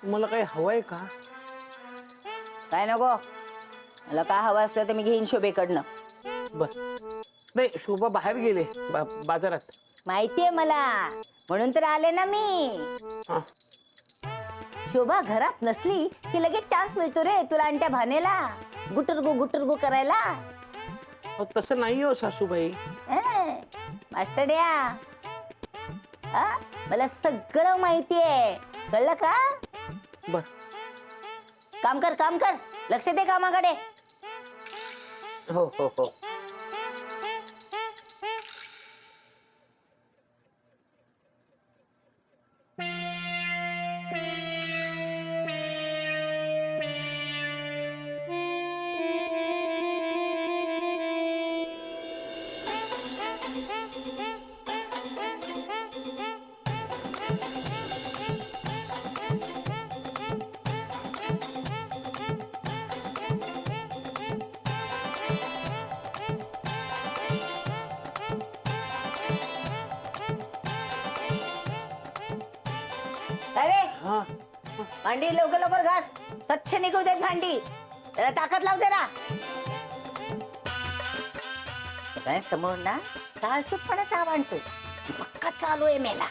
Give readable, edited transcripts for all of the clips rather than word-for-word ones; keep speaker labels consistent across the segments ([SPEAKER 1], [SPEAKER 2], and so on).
[SPEAKER 1] तुम्हाला काही हवंय का?
[SPEAKER 2] काय नको, मला काय हवं असलं तर मी घेईन शोभेकडनं.
[SPEAKER 1] बर, नाही शोभा बाहेर गेले बाजारात.
[SPEAKER 2] माहितीये मला, म्हणून तर आले ना मी.
[SPEAKER 1] हा.
[SPEAKER 2] शोभा घरात नसली की लगेच चान्स मिळतो रे तुला आणि त्या भानेला गुटरगू करायला.
[SPEAKER 1] अहो, तसं नाही हो सासूबाई.
[SPEAKER 2] मास्टरड्या, हा मला सगळं माहितीये, कळलं का?
[SPEAKER 1] बर.
[SPEAKER 2] काम कर, लक्ष दे कामाकडे.
[SPEAKER 1] हो हो हो.
[SPEAKER 2] अरे
[SPEAKER 1] हा.
[SPEAKER 2] भांडी लवकर घास, स्वच्छ निघू देत भांडी, त्याला ताकद लावते ना. सगळ्यांसमोर ना सासूपणाचा मांडतोय, पक्का चालू आहे मेला.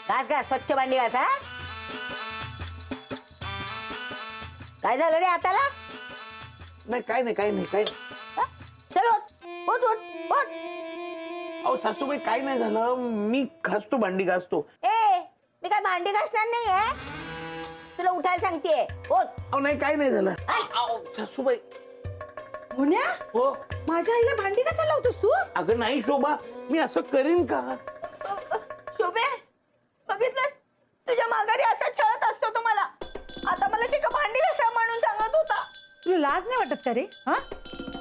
[SPEAKER 2] घास स्वच्छ भांडी घास. हा काय झालं रे हाताला?
[SPEAKER 1] नाही काय नाही.
[SPEAKER 2] हा? चल उठ.
[SPEAKER 1] अहो सासूबाई काय नाही झालं, मी घासतो भांडी घासतो.
[SPEAKER 2] मी काय भांडी घासणार नाहीये, तुला उठायला सांगतेय. उठ.
[SPEAKER 1] अहो नाही काय नाही झालं. अहो सासूबाई.
[SPEAKER 3] मुन्या,
[SPEAKER 1] हो.
[SPEAKER 3] माझ्या आईला भांडी कशाला लावतोस तू?
[SPEAKER 1] अगं नाही शोभा, मी असं करीन का?
[SPEAKER 2] शोभे, बघितलंस तुझ्या माघारी असा छळत असतो तुम्हाला. आता मला चिका भांडी घासा म्हणून सांगत होता.
[SPEAKER 3] तुला लाज नाही वाटत का रे? हा,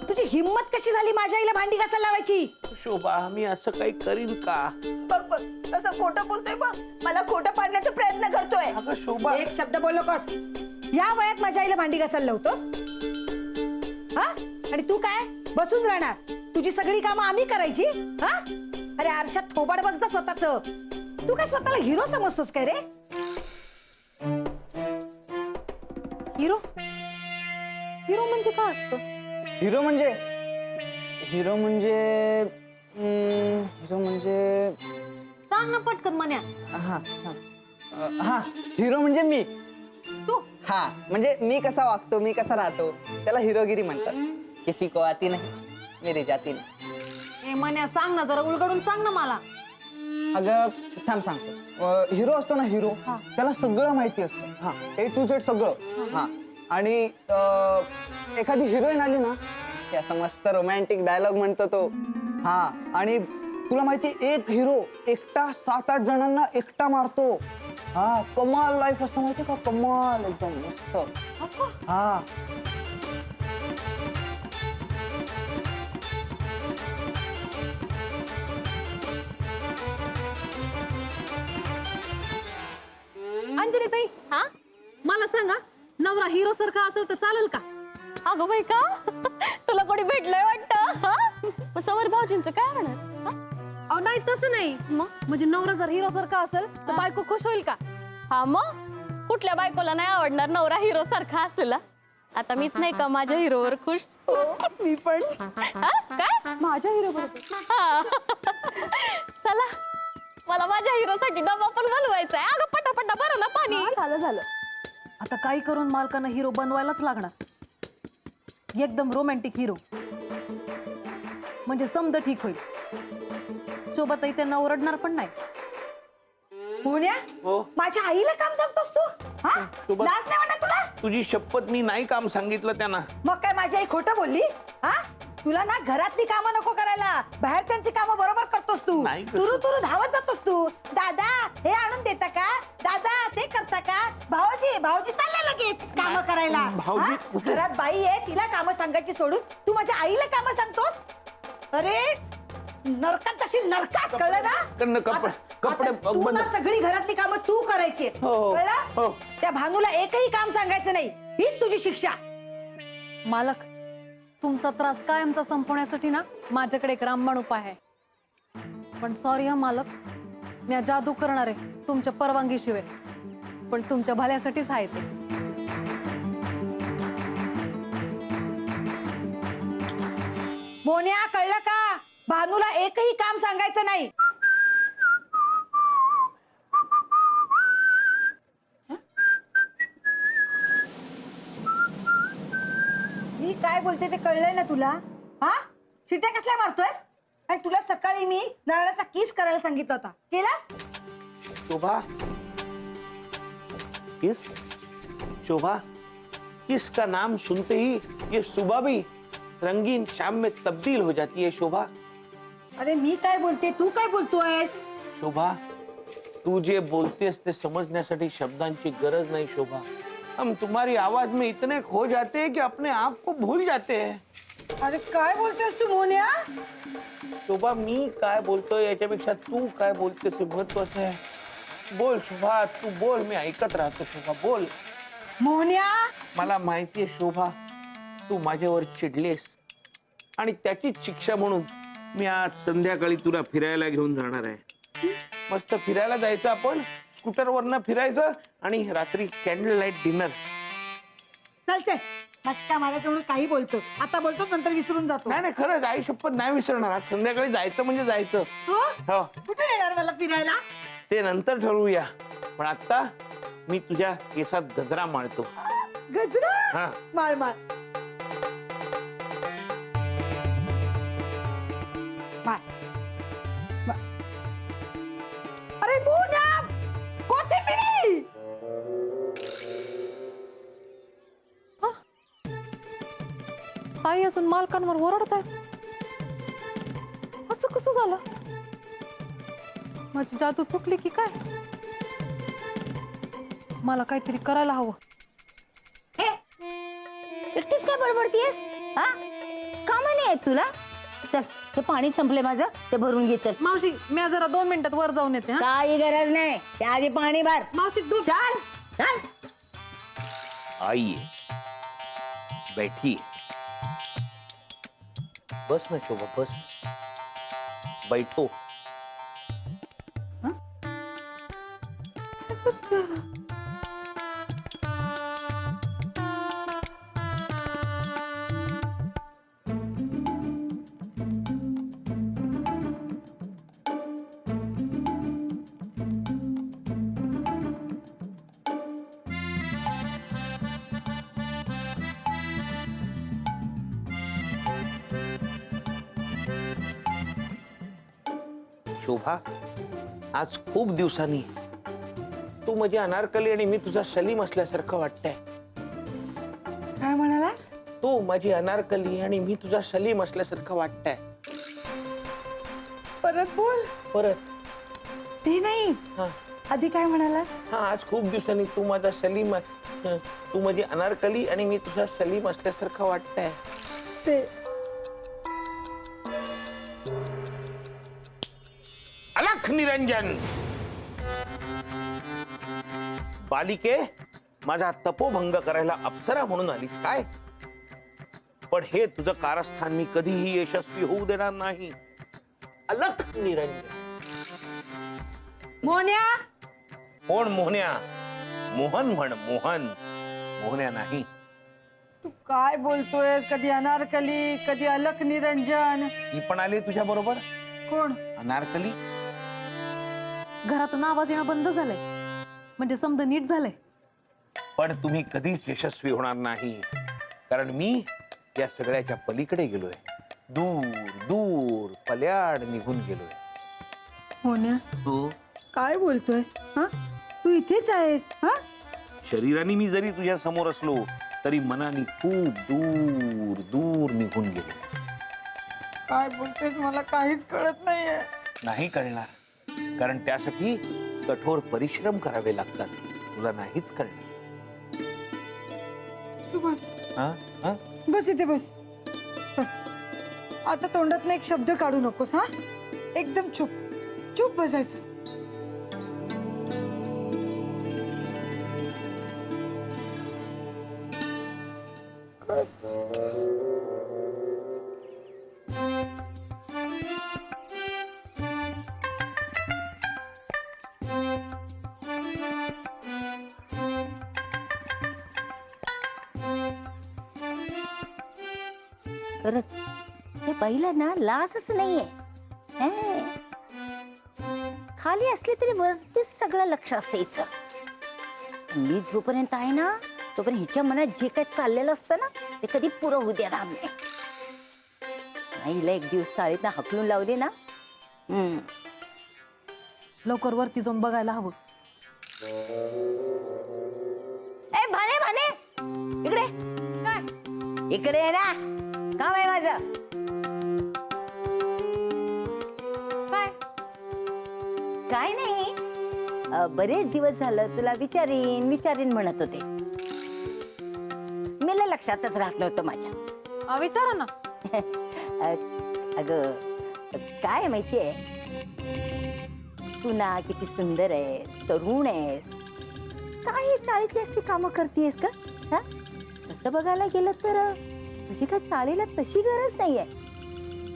[SPEAKER 3] तुझी हिम्मत कशी झाली माझ्या आईला भांडी घासायला लावायची?
[SPEAKER 1] शोभा, मी असं काही करीन का?
[SPEAKER 2] बघ कसं खोटं बोलतोय बघ, मला खोटं पाडण्याचा प्रयत्न करतोय.
[SPEAKER 1] अगं शोभा.
[SPEAKER 3] एक शब्द बोल नकोस. या वयात माझ्या आईला भांडी घासायला लावतोस? हा, आणि तू काय बसून राहणार? तुझी सगळी कामं आम्ही करायची? हा, अरे आरशात थोबाड बघ जा स्वतःच. तू काय स्वतःला हिरो समजतोस काय रे?
[SPEAKER 4] हिरो म्हणजे काय असतं?
[SPEAKER 5] हिरो म्हणजे
[SPEAKER 4] सांग ना पटकन मन्या.
[SPEAKER 5] हा हा हिरो म्हणजे मी.
[SPEAKER 4] तू
[SPEAKER 5] हा म्हणजे मी कसा वागतो, मी कसा राहतो, त्याला हिरोगिरी म्हणतात. किसी को आती नहीं मेरी जाती नहीं.
[SPEAKER 4] ए मन्या सांग ना, जरा उलगडून सांग ना मला.
[SPEAKER 5] अगं थांब सांगतो. हिरो असतो ना, हिरो, त्याला सगळं माहिती असतं. हा, A to Z सगळं. हा, आणि एखादी हिरोईन आली ना, की असं मस्त रोमॅन्टिक डायलॉग म्हणतो तो. हा, आणि तुला माहिती, एक हिरो एकटा 7-8 जणांना एकटा मारतो. हा, कमाल लाईफ असतं माहिती का, कमाल एकदम मस्त. हा.
[SPEAKER 4] अंजली ताई, हा मला सांगा, नवरा हिरो सारखा असेल तर चालेल का?
[SPEAKER 6] अगं बाई का तुला कोणी भेटलंय वाटतं? सवर भाऊजींचं काय म्हणत?
[SPEAKER 4] अहो नाही, तसं नाही. मग म्हणजे नवरा जर हिरो सारखा असेल तर बायको खुश होईल का?
[SPEAKER 6] हा मग कुठल्या बायकोला नाही आवडणार नवरा हिरो सारखा असलेला? आता मीच नाही का माझ्या हिरोवर खुश? मी पण. काय
[SPEAKER 4] माझ्या हिरो बरोबर?
[SPEAKER 6] हा. चला, मला माझ्या हिरोसाठी डबा पण बनवायचा आहे. अगं पटापटा बरं ना पाणी.
[SPEAKER 4] झालं. आता काही करून मालकांना हिरो बनवायलाच लागणार. एकदम रोमॅन्टिक हिरो, म्हणजे समज ठीक होईल. शोभाताई त्यांना ओरडणार पण नाही.
[SPEAKER 3] मुन्या,
[SPEAKER 1] हो.
[SPEAKER 3] माझ्या आईला काम सांगतोस तू? हा,
[SPEAKER 1] शोभा.
[SPEAKER 3] लाज नाही वाटत तुला?
[SPEAKER 1] तुझी शपथ, मी नाही काम सांगितलं त्यांना.
[SPEAKER 3] मग काय माझी आई खोटं बोलली? हा, तुला ना घरातली कामं नको करायला, बाहेरच्यांची कामं बरोबर करतोस तू.
[SPEAKER 1] नाही कसं?
[SPEAKER 3] तुरु धावत जातोस तू. दादा हे आणून देता का? दादा ते करता का? भाऊजी चालले लगेच कामं करायला.
[SPEAKER 1] भाऊजी
[SPEAKER 3] हा?
[SPEAKER 1] कुठे?
[SPEAKER 3] घरात बाई आहे, तिला कामं सांगायची सोडून तू माझ्या आईला कामं सांगतोस? अरे नरकात जाशील, नरकात. कळलं ना?
[SPEAKER 1] कपडे
[SPEAKER 3] आता तू ना सगळी घरातली कामं तू करायचीस. कळलं? त्या भानूला एकही काम सांगायचं नाही, हीच तुझी शिक्षा.
[SPEAKER 4] मालक, तुमचा त्रास कायमचा संपवण्यासाठी ना माझ्याकडे एक रामबाण उपाय आहे. पण सॉरी हा मालक, मी जादू करणार आहे तुमच्या परवानगीशिवाय. पण तुमच्या भल्यासाठीच आहे ते.
[SPEAKER 3] मोन्या, कळलं का? भानूला एकही काम सांगायचं नाही. मी काय बोलते ते कळलंय ना तुला? हा, शिट्या कसल्या मारतोयस? आणि तुला सकाळी मी नारळाचा किस करायला सांगितलं होता, केलास?
[SPEAKER 1] शोभा, किस? शोभा, किस का नाम सुनते ही ये सुबह भी रंगीन शाम में तब्दील हो जाती है शोभा.
[SPEAKER 3] अरे मी काय बोलते, तू काय बोलतोयस?
[SPEAKER 1] शोभा, तू जे बोलतेस ते समझण्यासाठी शब्दांची गरज नहीं शोभा. हम तुम्हारी आवाज में इतने खो जाते हैं कि अपने आप को भूल जाते हैं.
[SPEAKER 3] अरे काय बोलतोयस तू मोन्या?
[SPEAKER 1] शोभा, मी काय बोलतोय याच्यापेक्षा तू काय बोलतेस हे महत्वाचं आहे. बोल शोभा, तू बोल, मी ऐकत राहतो. शोभा बोल.
[SPEAKER 3] मोन्या,
[SPEAKER 1] मला माहितीये शोभा, तू माझ्यावर चिडलेस आणि त्याचीच शिक्षा म्हणून मी आज संध्याकाळी तुला फिरायला घेऊन जाणार आहे. मस्त फिरायला जायचं, आपण स्कूटरवरनं फिरायचं आणि रात्री कॅन्डल लाईट डिनर.
[SPEAKER 3] चल चल, मस्का मारायचं म्हणून काही बोलतो, आता बोलतो नंतर विसरून जातो.
[SPEAKER 1] नाही नाही, खरंच आई शपथ नाही विसरणार. आज संध्याकाळी जायचं म्हणजे जायचं.
[SPEAKER 3] हो?
[SPEAKER 1] हो,
[SPEAKER 3] कुठे येणार मला फिरायला?
[SPEAKER 1] ते नंतर ठरवूया. पण आता मी तुझ्या केसात गजरा माळतो.
[SPEAKER 3] गजरा?
[SPEAKER 1] हा.
[SPEAKER 3] माळ माळ माळ. माळ. अरे मोन्या, कोथिंबीर!
[SPEAKER 4] ताई असून मालकांवर ओरडतायत. असं कसं झालं? माझी जादू चुकली की काय? मला काहीतरी करायला हवं.
[SPEAKER 2] हे, एकटीच काय बडबडतीयस? हा, कामा नाही आहेत तुला? चल, ते पाणी संपले माझं, ते भरून घे. चल
[SPEAKER 4] मावशी, मी जरा 2 मिनिटात वर जाऊन येते. हा?
[SPEAKER 2] काही गरज नाही, त्या आधी पाणी भर.
[SPEAKER 4] मावशी दूध.
[SPEAKER 2] चल चल.
[SPEAKER 1] आइए, बैठिए. बस ना शोभा, बस. बैठो. शोभा, आज खूप दिवसांनी तू माझी अनारकली आणि मी तुझा सलीम असल्यासारखं वाटतंय.
[SPEAKER 3] काय म्हणालास?
[SPEAKER 1] तू माझी अनारकली आणि मी तुझा सलीम असल्यासारखं वाटतंय.
[SPEAKER 3] परत बोल.
[SPEAKER 1] परत.
[SPEAKER 3] ते नाही,
[SPEAKER 1] हा
[SPEAKER 3] आधी काय म्हणालास?
[SPEAKER 1] हा, आज खूप दिवसांनी तू माझा सलीम, तू माझी अनारकली आणि मी तुझा सलीम असल्यासारखं वाटतंय.
[SPEAKER 3] ते
[SPEAKER 1] अलख निरंजन. बालिके, माझा तपोभंग करायला अप्सरा म्हणून आलीस काय? पण हे तुझं कारस्थान मी कधीही यशस्वी होऊ देणार नाही. अलख निरंजन.
[SPEAKER 3] मोन्या,
[SPEAKER 1] कोण मोहन्या? मोहन म्हण, मोहन. मोहन्या नाही.
[SPEAKER 3] तू काय बोलतोयस? कधी अनारकली, कधी अलक निरंजन.
[SPEAKER 1] ही पण आली तुझ्या बरोबर?
[SPEAKER 3] कोण?
[SPEAKER 1] अनारकली.
[SPEAKER 4] घरातून आवाज येणं बंद झालंय, म्हणजे समजा नीट झालंय.
[SPEAKER 1] पण तुम्ही कधीच यशस्वी होणार नाही, कारण मी या सगळ्याच्या पलीकडे गेलोय. दूर दूर पल्याड निघून गेलोय.
[SPEAKER 3] मोन्या,
[SPEAKER 1] तू
[SPEAKER 3] काय बोलतोयस? हा, तू इथेच आहेस? हा,
[SPEAKER 1] शरीराने मी जरी तुझ्या समोर असलो तरी मनाने खूप दूर दूर निघून गेलो.
[SPEAKER 3] काय बोलतोयस? मला काहीच कळत नाहीये.
[SPEAKER 1] नाही कळणार, कारण त्यासाठी कठोर परिश्रम करावे लागतात. तुला नाहीच कळणार.
[SPEAKER 3] तू बस.
[SPEAKER 1] हा हा,
[SPEAKER 3] बस इथे बस. बस. आता तोंडातनं एक शब्द काढू नकोस. हा, एकदम चुप चुप बसायचं.
[SPEAKER 2] खरंच या बाईला ना लाजच नाहीये हे. खाली असले तरी वरतीच सगळं लक्ष असतं हिचं. मी जोपर्यंत आहे ना तोपर्यंत हिच्या मनात जे काही चाललेलं असतं ना ते कधी पुरं होऊ देणार नाही. हिला एक दिवस चाळीत हकलून लावू दे ना.
[SPEAKER 4] लवकर वरती जाऊन बघायला हवं.
[SPEAKER 2] ए भाने भाने इकडे
[SPEAKER 4] काय
[SPEAKER 2] इकडे ये ना. काम आहे माझं.
[SPEAKER 4] काय
[SPEAKER 2] काय नाही बरेच दिवस झालं तुला विचारीन म्हणत होते. मला लक्षातच राहत नव्हतं माझ्या.
[SPEAKER 4] विचारा ना.
[SPEAKER 2] अगं काय माहितीये तू ना किती सुंदर आहेस, तरुण आहेस, काय चाळीतली असली कामं करतेस का? हा? तसं बघायला गेलं तर तुझी काय चाळीला तशी गरज नाहीये.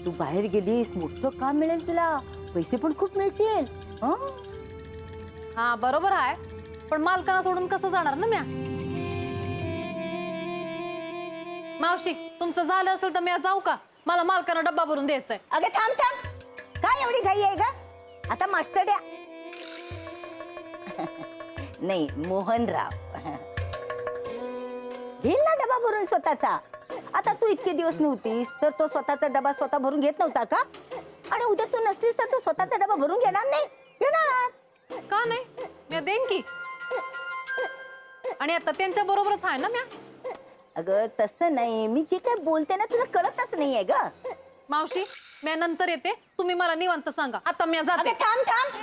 [SPEAKER 2] तू बाहेर गेलीस मोठं काम मिळेल तुला, पैसे पण खूप मिळतील.
[SPEAKER 4] हा बरोबर आहे, पण मालकाला सोडून कसं जाणार ना म्या. मावशी तुमचं झालं असेल तर मी आज जाऊ का? मला मालकानं डब्बा भरून द्यायचाय.
[SPEAKER 2] अगं थांब थांब, काय एवढी घाई आहे का? आता मास्टर द्या. नाही मोहनराव घेईल ना डबा भरून स्वतःचा. आता तू इतके दिवस नव्हतीस तर तो स्वतःचा डबा स्वतः भरून घेत नव्हता का? आणि उद्या तू नसलीस तर तू स्वतःचा डबा भरून घेणार नाही? घेणार
[SPEAKER 4] का नाही? मी देईन की. आणि आता त्यांच्या बरोबरच आहे ना म्या.
[SPEAKER 2] अगं तसं नाही, मी जे काय बोलते ना तुला कळतच नाहीये ग.
[SPEAKER 4] मावशी मी नंतर येते, तुम्ही मला निवांत सांगा. आता मी जाते.
[SPEAKER 2] अगं थांब थांब,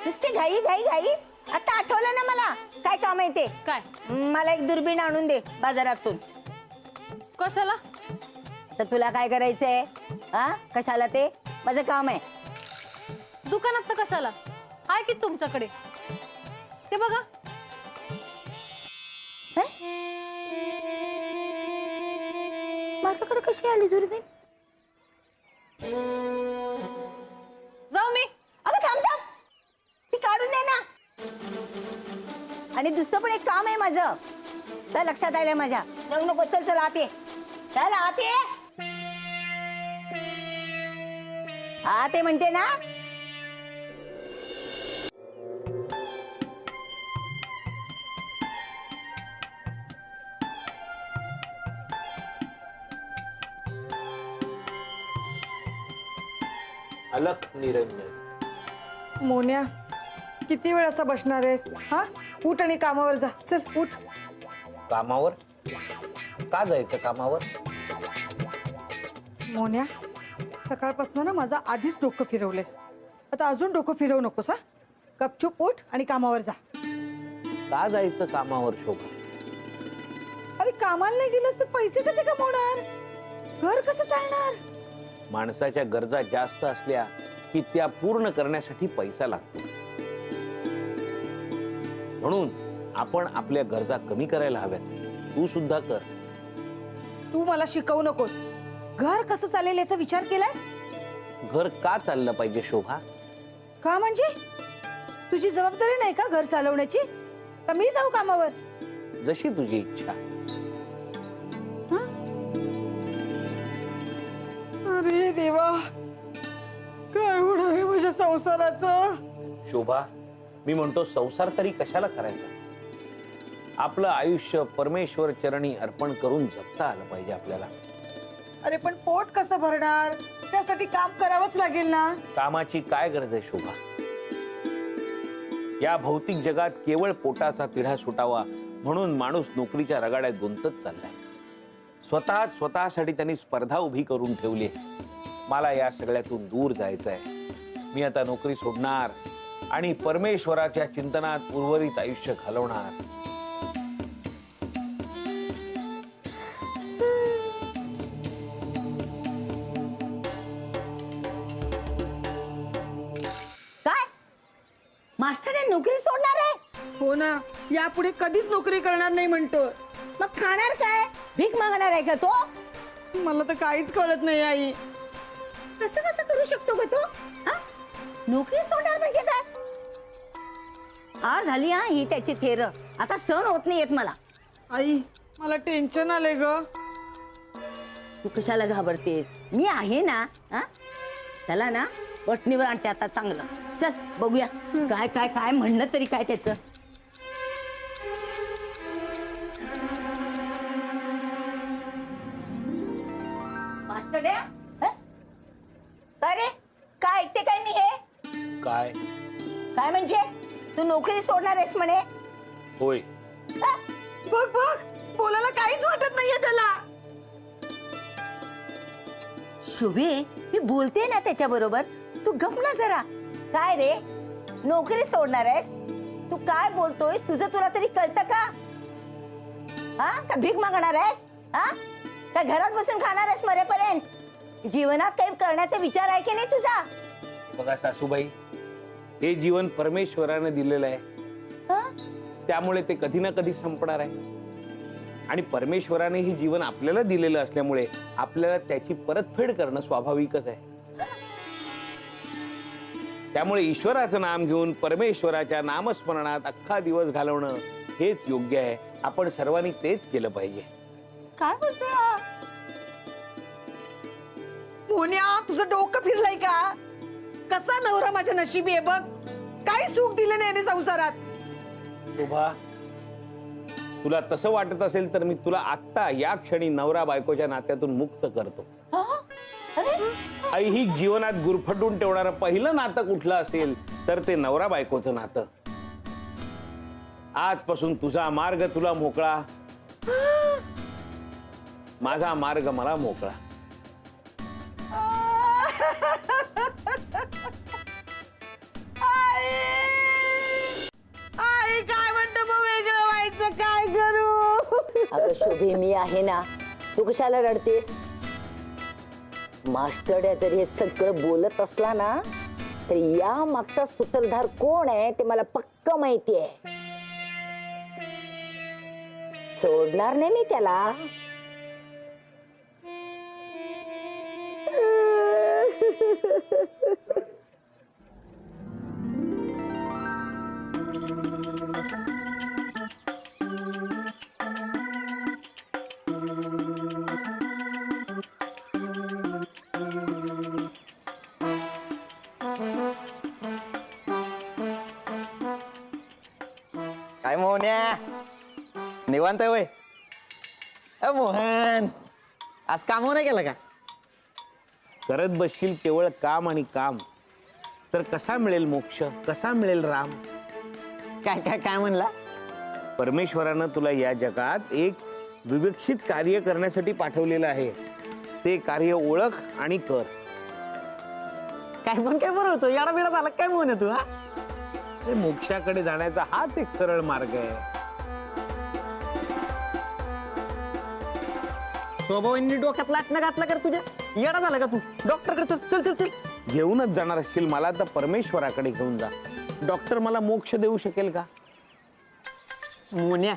[SPEAKER 2] नुसते घाई घाई घाई. आता आठवलं ना मला काय काम आहे ते.
[SPEAKER 4] काय
[SPEAKER 2] मला एक दुर्बीण आणून दे बाजारातून.
[SPEAKER 4] कशाला?
[SPEAKER 2] तर तुला काय करायचंय? हा कशाला ते? माझं काम आहे.
[SPEAKER 4] दुकानात तर कशाला आहे की तुमच्याकडे? ते बघा.
[SPEAKER 2] माझ्याकडे कशी आली दुर्बीण?
[SPEAKER 4] जाऊ मी.
[SPEAKER 2] अगं थांब थांब, ती काढून दे ना. आणि दुसरं पण एक काम आहे माझं. तर लक्षात आलंय माझ्या. जाऊ नको, चल चल आत ये. चल आत ये. आत ये म्हणते ना.
[SPEAKER 1] अलख निरंजन.
[SPEAKER 3] मोन्या किती वेळ असं बसणार आहेस? हा उठ आणि कामावर जा. चल उठ.
[SPEAKER 1] कामावर का जायचं? कामावर
[SPEAKER 3] मोन्या सकाळपासून ना माझं आधीच डोकं फिरवलेस. आता अजून डोकं फिरवू नकोस. हा गपचूप उठ आणि कामावर जा.
[SPEAKER 1] का जायचं कामावर शोभा?
[SPEAKER 3] अरे कामाला नाही गेलंस तर पैसे कसे कमवणार? घर कसं चालणार?
[SPEAKER 1] माणसाच्या गरजा जास्त असल्या की त्या पूर्ण करण्यासाठी पैसा लागतो. म्हणून आपण आपल्या गरजा कमी करायला हव्यात. तू सुद्धा कर.
[SPEAKER 3] तू मला शिकवू नकोस. घर कसं चालेल याचा विचार केलास?
[SPEAKER 1] घर का चाललं पाहिजे शोभा?
[SPEAKER 3] का म्हणजे तुझी जबाबदारी नाही का घर चालवण्याची? का मी जाऊ कामावर?
[SPEAKER 1] जशी तुझी इच्छा.
[SPEAKER 3] अरे देवा, काय होणार आहे माझ्या संसाराचं?
[SPEAKER 1] शोभा मी म्हणतो संसार तरी कशाला करायचा? आपलं आयुष्य परमेश्वर चरणी अर्पण करून जगता आलं पाहिजे आपल्याला.
[SPEAKER 3] अरे पण पोट कसं भरणार? त्यासाठी काम करावंच लागेल ना.
[SPEAKER 1] कामाची काय गरज आहे शोभा? या भौतिक जगात केवळ पोटाचा तिढा सुटावा म्हणून माणूस नोकरीच्या रगाड्यात गुंतत चाललाय. स्वतःसाठी त्यांनी स्पर्धा उभी करून ठेवली. मला या सगळ्यातून दूर जायचंय. मी आता नोकरी सोडणार आणि परमेश्वराच्या चिंतनात उर्वरित आयुष्य घालवणार.
[SPEAKER 2] काय मास्टर नोकरी सोडणार आहे?
[SPEAKER 3] हो ना, यापुढे कधीच नोकरी करणार नाही म्हणतो.
[SPEAKER 2] मग खाणार काय? भीक मागणार आहे का तो?
[SPEAKER 3] मला तर काहीच कळत नाही आई.
[SPEAKER 2] कसं कसं करू शकतो ग तो? हा? नोकरी सोडणार म्हणजे काय? हा झाली हा ही त्याची थेर. आता सहन होत नाही येत मला.
[SPEAKER 3] आई मला टेन्शन आले ग.
[SPEAKER 2] तू कशाला घाबरतेस? मी आहे ना. हा चला ना वटणीवर आणते आता चांगलं. चल बघूया काय काय काय म्हणणं तरी काय त्याचं. मास्टर आहे? हं? काय रे काय ऐकते काय मी हे?
[SPEAKER 1] काय
[SPEAKER 2] काय म्हणजे तू नोकरी सोडणार आहेस म्हणे?
[SPEAKER 1] होय?
[SPEAKER 2] हा?
[SPEAKER 3] बघ बघ बोलायला काहीच वाटत नाहीये त्याला.
[SPEAKER 2] शुभे मी बोलते ना त्याच्या बरोबर, तू गप ना जरा. काय रे नोकरी सोडणार आहेस? तू काय बोलतोयस? तुझं तुला तरी कळतं का? हा का भीक मागणार आहेस? हा का घरात बसून खाणार आहेस मरेपर्यंत? जीवनात काही करण्याचा विचार आहे की नाही तुझा?
[SPEAKER 1] बघा सासूबाई, हे जीवन परमेश्वरानं दिलेलं आहे,
[SPEAKER 2] हा?
[SPEAKER 1] त्यामुळे ते कधी ना कधी संपणार आहे. आणि परमेश्वराने हे जीवन आपल्याला दिलेलं असल्यामुळे आपल्याला त्याची परतफेड करणं स्वाभाविकच आहे. त्यामुळे ईश्वराचं नाम घेऊन परमेश्वराच्या नामस्मरणात अख्खा दिवस घालवणं हेच योग्य आहे. आपण सर्वांनी तेच केलं पाहिजे.
[SPEAKER 2] काय बोलतोय हा?
[SPEAKER 3] मोन्या तुझं डोकं फिरलंय का? कसा नवरा माझ्या नशिबी आहे बघ. काही सुख दिलं नाही याने संसारात.
[SPEAKER 1] शोभा, तुला तसं वाटत असेल तर मी तुला आत्ता या क्षणी नवरा बायकोच्या नात्यातून मुक्त करतो.
[SPEAKER 2] हा? अरे
[SPEAKER 1] ऐहिक जीवनात गुरफटून ठेवणारं पहिलं नातं कुठलं असेल तर ते नवरा बायकोचं नातं. आजपासून तुझा मार्ग तुला मोकळा, माझा मार्ग मला मोकळा.
[SPEAKER 3] आई काय म्हणतो मग वेगळं व्हायचं काय करू?
[SPEAKER 2] अगं शोभे मी आहे ना. तू कशाला रडतेस? मास्टर जर हे सगळं बोलत असला ना तर या मागचा सूत्रधार कोण आहे ते मला पक्क माहिती आहे. सोडणार नाही मी त्याला.
[SPEAKER 5] काय मोहन्या निवांत आहे वय? मोहन आज काम नाही केलं का?
[SPEAKER 1] करत बसशील केवळ काम आणि काम तर कसा मिळेल मोक्ष, कसा मिळेल राम?
[SPEAKER 5] काय काय काय म्हणला?
[SPEAKER 1] परमेश्वरानं तुला या जगात एक विवेक्षित कार्य करण्यासाठी पाठवलेलं आहे. ते कार्य ओळख आणि कर.
[SPEAKER 5] काय पण काय बरं होतं याडा बिडा झाला काय मोहन तू? हा
[SPEAKER 1] ते मोक्षाकडे जाण्याचा हाच एक सरळ मार्ग आहे.
[SPEAKER 5] स्वभावांनी डोक्यात लाटणं घातला कर तुझ्या? येडा झाला का तू? डॉक्टरकडे चल चल चल चल.
[SPEAKER 1] घेऊनच जाणार असशील मला तर परमेश्वराकडे घेऊन जा. डॉक्टर मला मोक्ष देऊ शकेल का?
[SPEAKER 5] मोन्या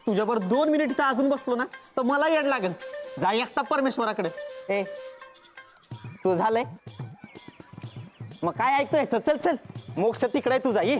[SPEAKER 5] तुझ्यावर 2 मिनिट इथं अजून बसलो ना तर मला येड लागेल. जा एकटा परमेश्वराकडे. ए तू झालंय मग काय ऐकतोय? चल चल चल मोक्ष तिकडे तुझा ये.